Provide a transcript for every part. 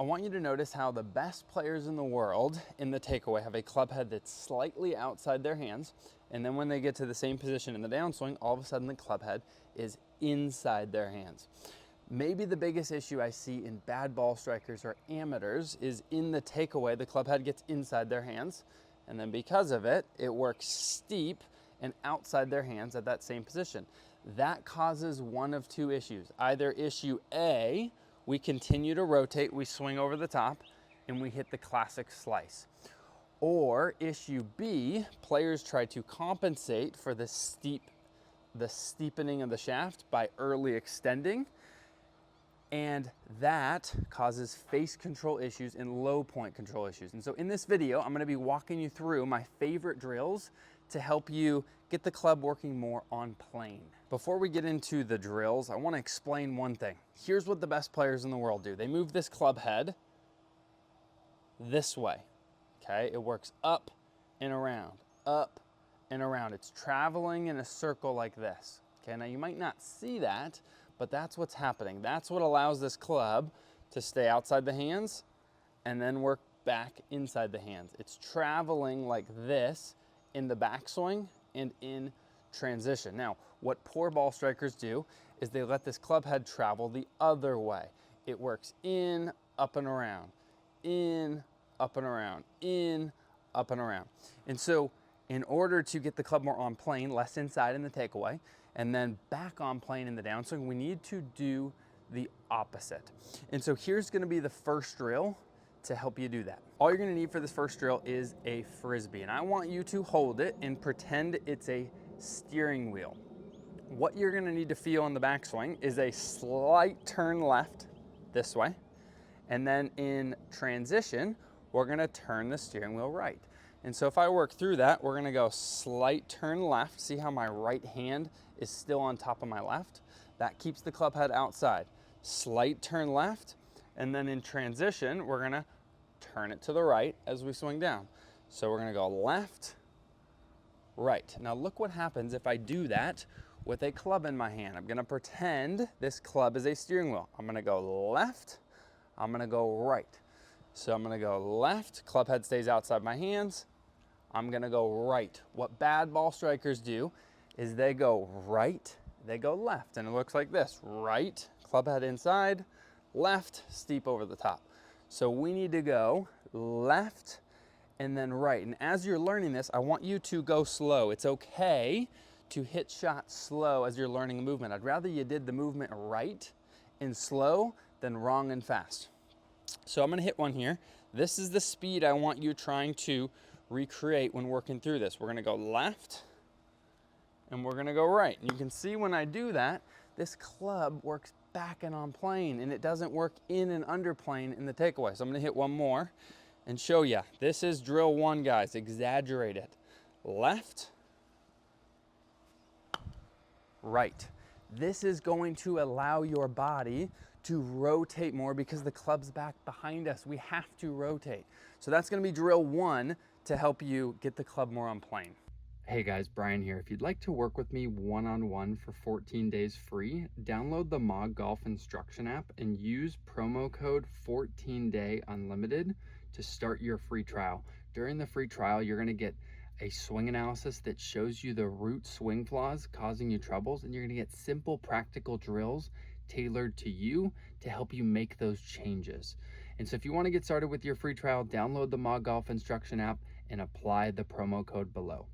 I want you to notice how the best players in the world in the takeaway have a club head that's slightly outside their hands, and then when they get to the same position in the downswing, all of a sudden the club head is inside their hands. Maybe the biggest issue I see in bad ball strikers or amateurs is in the takeaway, the club head gets inside their hands, and then because of it, it works steep and outside their hands at that same position. That causes one of two issues. Either issue A, we continue to rotate, we swing over the top, and we hit the classic slice. Or issue B, players try to compensate for the steepening of the shaft by early extending, and that causes face control issues and low point control issues. And so in this video, I'm gonna be walking you through my favorite drills to help you get the club working more on plane. Before we get into the drills, I wanna explain one thing. Here's what the best players in the world do. They move this club head this way, okay? It works up and around, up and around. It's traveling in a circle like this, okay? Now you might not see that, but that's what's happening. That's what allows this club to stay outside the hands and then work back inside the hands. It's traveling like this in the backswing and in transition. Now, what poor ball strikers do is they let this club head travel the other way. It works in, up and around, in, up and around, in, up and around. And so in order to get the club more on plane, less inside in the takeaway, and then back on plane in the downswing, we need to do the opposite. And so here's gonna be the first drill to help you do that. All you're gonna need for this first drill is a Frisbee, and I want you to hold it and pretend it's a steering wheel. What you're gonna need to feel in the backswing is a slight turn left this way, and then in transition, we're gonna turn the steering wheel right. And so if I work through that, we're gonna go slight turn left. See how my right hand is still on top of my left? That keeps the club head outside. Slight turn left, and then in transition, we're gonna turn it to the right as we swing down. So we're gonna go left, right. Now look what happens if I do that with a club in my hand. I'm gonna pretend this club is a steering wheel. I'm gonna go left, I'm gonna go right. So I'm gonna go left, club head stays outside my hands. I'm gonna go right. What bad ball strikers do is they go right, they go left, and it looks like this. Right, club head inside, left, steep over the top. So we need to go left and then right. And as you're learning this, I want you to go slow. It's okay to hit shots slow as you're learning a movement. I'd rather you did the movement right and slow than wrong and fast. So I'm gonna hit one here. This is the speed I want you trying to recreate when working through this. We're gonna go left and we're gonna go right. And you can see when I do that, this club works back and on plane, and it doesn't work in and under plane in the takeaway. So I'm gonna hit one more and show you. This is drill one, guys. Exaggerate it. Left, right. This is going to allow your body to rotate more because the club's back behind us. We have to rotate. So that's gonna be drill one to help you get the club more on plane. Hey guys, Brian here. If you'd like to work with me one-on-one for 14 days free, download the Mog Golf Instruction app and use promo code 14DayUnlimited to start your free trial. During the free trial, you're gonna get a swing analysis that shows you the root swing flaws causing you troubles, and you're gonna get simple practical drills tailored to you to help you make those changes. And so if you wanna get started with your free trial, download the Mog Golf Instruction app and apply the promo code below.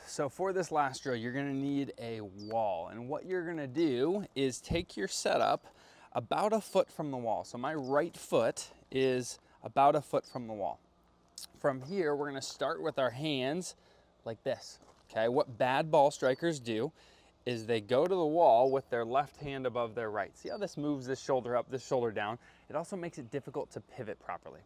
So for this last drill, you're gonna need a wall. And what you're gonna do is take your setup about a foot from the wall. So my right foot is about a foot from the wall. From here, we're gonna start with our hands like this, okay? What bad ball strikers do is they go to the wall with their left hand above their right. See how this moves this shoulder up, this shoulder down? It also makes it difficult to pivot properly.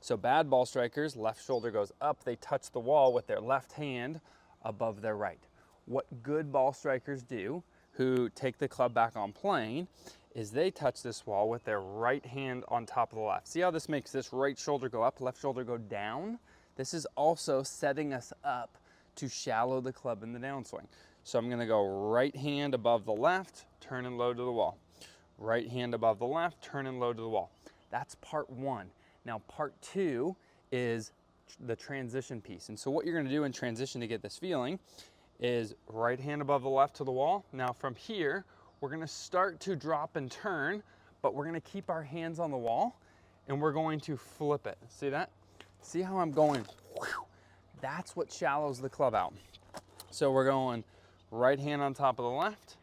So bad ball strikers, left shoulder goes up, they touch the wall with their left hand above their right. What good ball strikers do, who take the club back on plane, is they touch this wall with their right hand on top of the left. See how this makes this right shoulder go up, left shoulder go down? This is also setting us up to shallow the club in the downswing. So I'm gonna go right hand above the left, turn and low to the wall. Right hand above the left, turn and low to the wall. That's part one. Now part two is the transition piece. And so what you're gonna do in transition to get this feeling is right hand above the left to the wall. Now from here, we're gonna start to drop and turn, but we're gonna keep our hands on the wall and we're going to flip it. See that? See how I'm going? Whew. That's what shallows the club out. So we're going right hand on top of the left.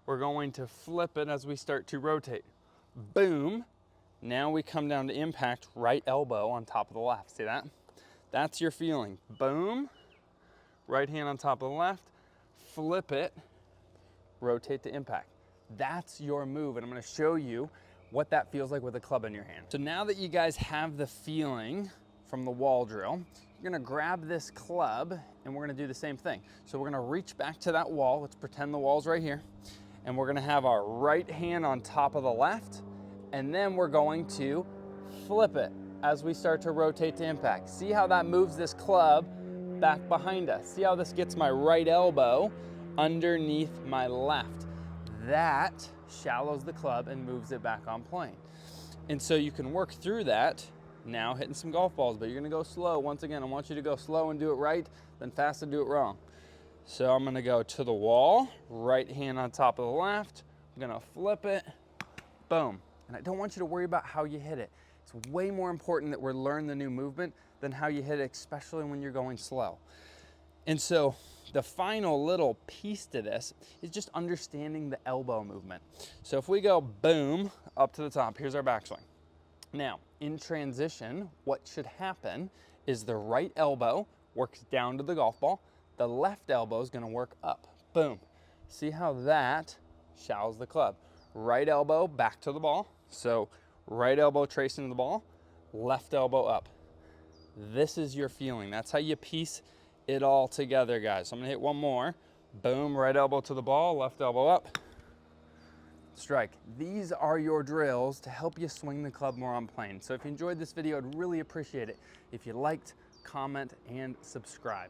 We're going to flip it as we start to rotate. Boom. Now we come down to impact, right elbow on top of the left. See that? That's your feeling. Boom. Right hand on top of the left. Flip it. Rotate to impact. That's your move, and I'm going to show you what that feels like with a club in your hand. So now that you guys have the feeling from the wall drill, you're gonna grab this club and we're gonna do the same thing. So we're gonna reach back to that wall. Let's pretend the wall's right here. And we're gonna have our right hand on top of the left, and then we're going to flip it as we start to rotate to impact. See how that moves this club back behind us. See how this gets my right elbow underneath my left. That shallows the club and moves it back on plane. And so you can work through that now hitting some golf balls, but you're gonna go slow. Once again, I want you to go slow and do it right, then fast and do it wrong. So I'm gonna go to the wall, right hand on top of the left. I'm gonna flip it, boom. And I don't want you to worry about how you hit it. It's way more important that we learn the new movement than how you hit it, especially when you're going slow. And so the final little piece to this is just understanding the elbow movement. So if we go boom, up to the top, here's our backswing. Now, in transition, what should happen is the right elbow works down to the golf ball, the left elbow is gonna work up, boom. See how that shallows the club. Right elbow back to the ball, so right elbow tracing the ball, left elbow up. This is your feeling. That's how you piece it all together, guys. So I'm gonna hit one more. Boom, right elbow to the ball, left elbow up. Strike. These are your drills to help you swing the club more on plane. So if you enjoyed this video, I'd really appreciate it if you liked, comment, and subscribe.